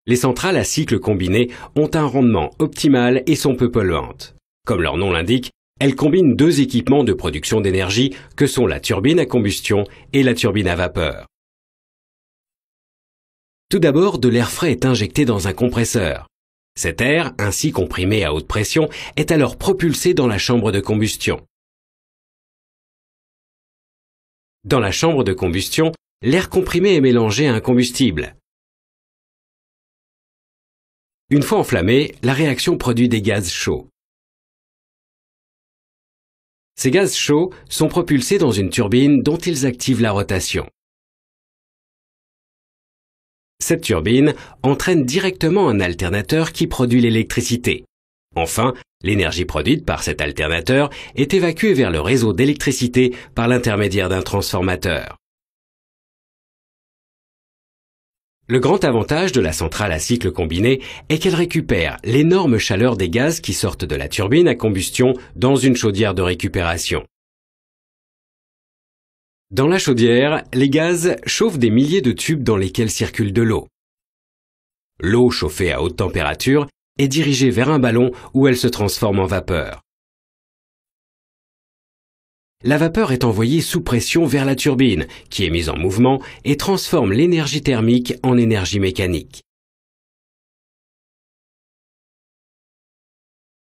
Les centrales à cycle combiné ont un rendement optimal et sont peu polluantes. Comme leur nom l'indique, elles combinent deux équipements de production d'énergie que sont la turbine à combustion et la turbine à vapeur. Tout d'abord, de l'air frais est injecté dans un compresseur. Cet air, ainsi comprimé à haute pression, est alors propulsé dans la chambre de combustion. Dans la chambre de combustion, l'air comprimé est mélangé à un combustible. Une fois enflammé, la réaction produit des gaz chauds. Ces gaz chauds sont propulsés dans une turbine dont ils activent la rotation. Cette turbine entraîne directement un alternateur qui produit l'électricité. Enfin, l'énergie produite par cet alternateur est évacuée vers le réseau d'électricité par l'intermédiaire d'un transformateur. Le grand avantage de la centrale à cycle combiné est qu'elle récupère l'énorme chaleur des gaz qui sortent de la turbine à combustion dans une chaudière de récupération. Dans la chaudière, les gaz chauffent des milliers de tubes dans lesquels circule de l'eau. L'eau chauffée à haute température est dirigée vers un ballon où elle se transforme en vapeur. La vapeur est envoyée sous pression vers la turbine, qui est mise en mouvement et transforme l'énergie thermique en énergie mécanique.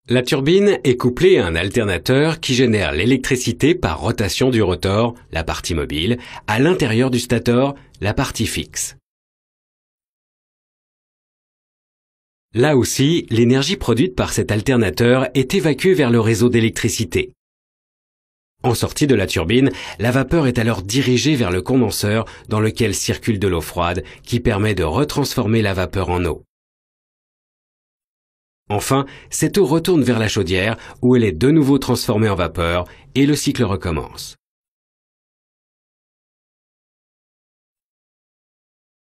La turbine est couplée à un alternateur qui génère l'électricité par rotation du rotor, la partie mobile, à l'intérieur du stator, la partie fixe. Là aussi, l'énergie produite par cet alternateur est évacuée vers le réseau d'électricité. En sortie de la turbine, la vapeur est alors dirigée vers le condenseur dans lequel circule de l'eau froide qui permet de retransformer la vapeur en eau. Enfin, cette eau retourne vers la chaudière où elle est de nouveau transformée en vapeur et le cycle recommence.